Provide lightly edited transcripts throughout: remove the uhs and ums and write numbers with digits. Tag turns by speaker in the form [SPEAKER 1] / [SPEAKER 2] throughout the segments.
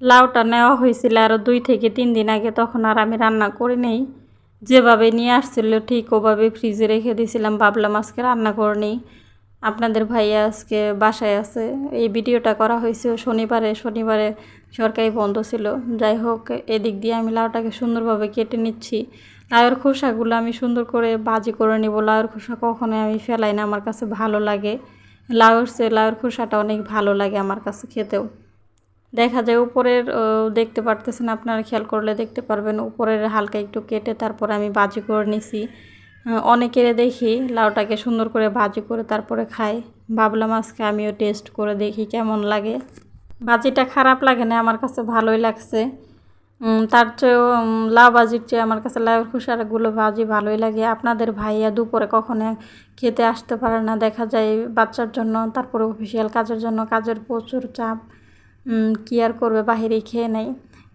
[SPEAKER 1] লাউটা নেওয়া হয়েছিল আরও 2 থেকে 3 দিন আগে, তখন আর আমি রান্না করি নেই। যেভাবে নিয়ে আসছিল ঠিক ওভাবে ফ্রিজে রেখে দিয়েছিলাম, ভাবলাম আজকে রান্না করে নিই। আপনাদের ভাইয়া আজকে বাসায় আছে। এই ভিডিওটা করা হয়েছে শনিবারে সরকারি বন্ধ ছিল। যাই হোক, এদিক দিয়ে আমি লাউটাকে সুন্দরভাবে কেটে নিচ্ছি। লাউয়ের খোসাগুলো আমি সুন্দর করে ভাজি করে নিব। লাউয়ের খোসা কখনোই আমি ফেলাই না, আমার কাছে ভালো লাগে। লাউয়ের খোসাটা অনেক ভালো লাগে আমার কাছে খেতেও। দেখা যায় উপরের দেখতে পারতেছেন, আপনারা খেয়াল করলে দেখতে পারবেন উপরের হালকা একটু কেটে তারপরে আমি ভাজি করে নিছি। অনেকের দেখি লাউটাকে সুন্দর করে ভাজি করে তারপরে খাই। ভাবলাম আজকে আমিও টেস্ট করে দেখি কেমন লাগে। ভাজিটা খারাপ লাগে না, আমার কাছে ভালোই লাগছে। তার চেয়েও লাউ ভাজির চেয়ে আমার কাছে লাউয়ের খোসাগুলো ভাজি ভালোই লাগে। আপনাদের ভাইয়া দুপুরে কখনো খেতে আসতে পারে না, দেখা যায় বাচ্চার জন্য, তারপরে অফিসিয়াল কাজের জন্য, কাজের প্রচুর চাপ। কি আর করবে, বাহিরেই খেয়ে নেই।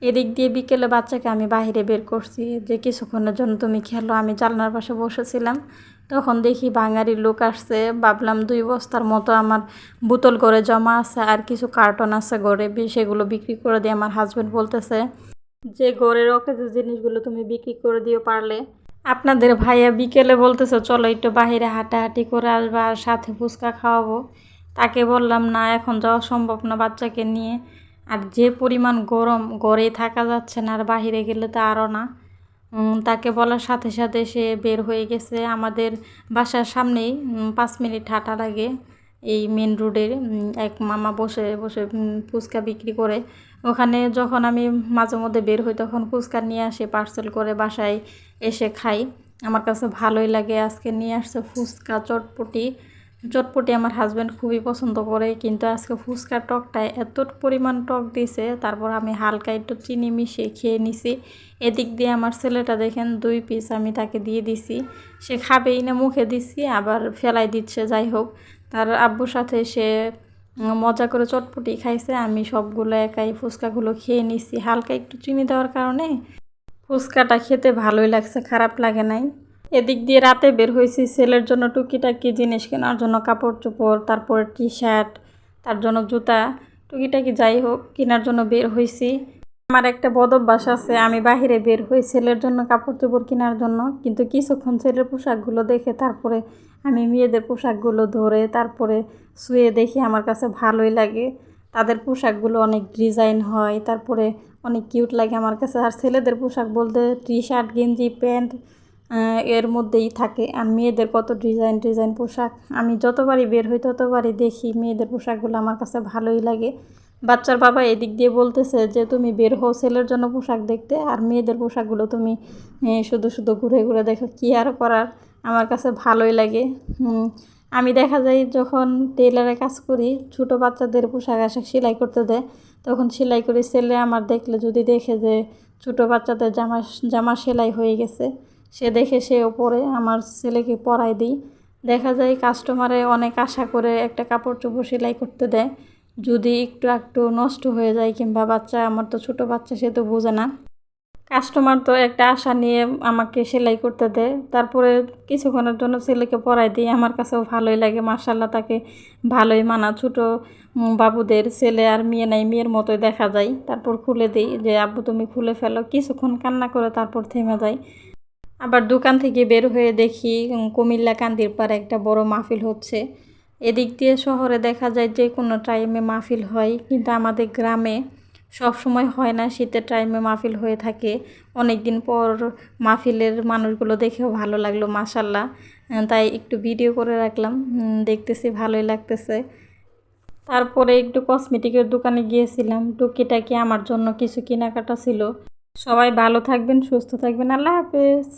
[SPEAKER 1] এদিক দিয়ে বিকেলে বাচ্চাকে আমি বাহিরে বের করছি যে কিছুক্ষণের জন্য তুমি খেলো। আমি জানলার পাশে বসেছিলাম, তখন দেখি বাঙালির লোক আসছে। ভাবলাম 2 বস্তার মতো আমার বোতল করে জমা আছে আর কিছু কার্টন আছে ঘরে, সেগুলো বিক্রি করে দিয়ে আমার হাজব্যান্ড বলতেছে যে ঘরের অকেজো জিনিসগুলো তুমি বিক্রি করে দিও পারলে। আপনাদের ভাইয়া বিকেলে বলতেছে চলো একটু বাইরে হাঁটাহাঁটি করে আসবা আর সাথে ফুচকা খাওয়াবো। তাকে বললাম না, এখন যাওয়া সম্ভব না বাচ্চাকে নিয়ে। আর যে পরিমাণ গরম, ঘরেই থাকা যাচ্ছে না, আর বাইরে গেলে তো আরও না। তাকে বলার সাথে সাথে সে বের হয়ে গেছে। আমাদের বাসার সামনেই 5 মিনিট হাঁটা লাগে। এই মেন রোডের এক মামা বসে বসে ফুচকা বিক্রি করে। ওখানে যখন আমি মাঝে মধ্যে বের হই তখন ফুচকা নিয়ে আসে পার্সেল করে, বাসায় এসে খাই। আমার কাছে ভালোই লাগে। আজকে নিয়ে আসছে ফুচকা, চটপটি। চটপটি আমার হাজব্যান্ড খুবই পছন্দ করে, কিন্তু আজকে ফুচকার টকটায় এত পরিমাণ টক দিছে, তারপর আমি হালকা একটু চিনি মিশিয়ে খেয়ে নিছি। এদিক দিয়ে আমার ছেলেটা দেখেন 2 পিস আমি তাকে দিয়ে দিছি। সে খাবেই না, মুখে দিছি আবার ফেলাই দিচ্ছে। যাই হোক, তার আব্বুর সাথে সে মজা করে চটপটি খাইছে। আমি সবগুলো একাই ফুচকাগুলো খেয়ে নিছি। হালকা একটু চিনি দেওয়ার কারণে ফুচকাটা খেতে ভালোই লাগছে, খারাপ লাগে নাই। এদিক দিয়ে রাতে বের হয়েছি ছেলের জন্য টুকিটাকি জিনিস কেনার জন্য, কাপড় চোপড়, তারপরে টি শার্ট, তার জন্য জুতা, টুকিটাকি যাই হোক কেনার জন্য বের হয়েছি। আমার একটা বদ অভ্যাস আছে, আমি বাহিরে বের হই ছেলের জন্য কাপড় চোপড় কেনার জন্য, কিন্তু কিছুক্ষণ ছেলের পোশাকগুলো দেখে তারপরে আমি মেয়েদের পোশাকগুলো ধরে তারপরে শুয়ে দেখি। আমার কাছে ভালোই লাগে, তাদের পোশাকগুলো অনেক ডিজাইন হয়, তারপরে অনেক কিউট লাগে আমার কাছে। আর ছেলেদের পোশাক বলতে টি শার্ট, গেঞ্জি, প্যান্ট এর মধ্যেই থাকে। আর মেয়েদের কত ডিজাইন ডিজাইন পোশাক, আমি যতবারই বের হই ততবারই দেখি মেয়েদের পোশাকগুলো আমার কাছে ভালোই লাগে। বাচ্চার বাবা এদিক দিয়ে বলতেছে যে তুমি বের হও ছেলের জন্য পোশাক দেখতে, আর মেয়েদের পোশাকগুলো তুমি শুধু শুধু ঘুরে ঘুরে দেখো, কী আর করার। আমার কাছে ভালোই লাগে। আমি দেখা যায় যখন টেলারে কাজ করি, ছোটো বাচ্চাদের পোশাক আশাক সেলাই করতে দেয়, তখন সেলাই করি। ছেলে আমার দেখলে যদি দেখে যে ছোটো বাচ্চাদের জামা জামা সেলাই হয়ে গেছে, সে দেখে সেও পরে, আমার ছেলেকে পরাই দিই। দেখা যায় কাস্টমারে অনেক আশা করে একটা কাপড় চোপড় সেলাই করতে দেয়, যদি একটু একটু নষ্ট হয়ে যায় কিংবা বাচ্চা, আমার তো ছোটো বাচ্চা, সে তো বোঝে না। কাস্টমার তো একটা আশা নিয়ে আমাকে সেলাই করতে দেয়, তারপরে কিছুক্ষণের জন্য ছেলেকে পরাই দিই। আমার কাছেও ভালোই লাগে, মাশাআল্লাহ তাকে ভালোই মানা। ছোটো বাবুদের ছেলে আর মেয়ে নাই, মেয়ের মতোই দেখা যায়। তারপর খুলে দিই যে আব্বু তুমি খুলে ফেলো, কিছুক্ষণ কান্না করে তারপর থেমে যায়। আবার দোকান থেকে বের হয়ে দেখি কুমিল্লা কান্দির পাড়ে একটা বড় মাহফিল হচ্ছে। এদিক দিয়ে শহরে দেখা যায় যে কোনো টাইমে মাহফিল হয়, কিন্তু আমাদের গ্রামে সব সময় হয় না, শীতের টাইমে মাহফিল হয়ে থাকে। অনেক দিন পর মাহফিলের মানুষগুলো দেখেও ভালো লাগলো, মাশাল্লাহ। তাই একটু ভিডিও করে রাখলাম, দেখতেছি ভালোই লাগতেছে। তারপরে একটু কসমেটিকের দোকানে গিয়েছিলাম, টুকিটাকি আমার জন্য কিছু কেনাকাটা ছিল। সবাই ভালো থাকবেন, সুস্থ থাকবেন, আল্লাহ হাফেজ।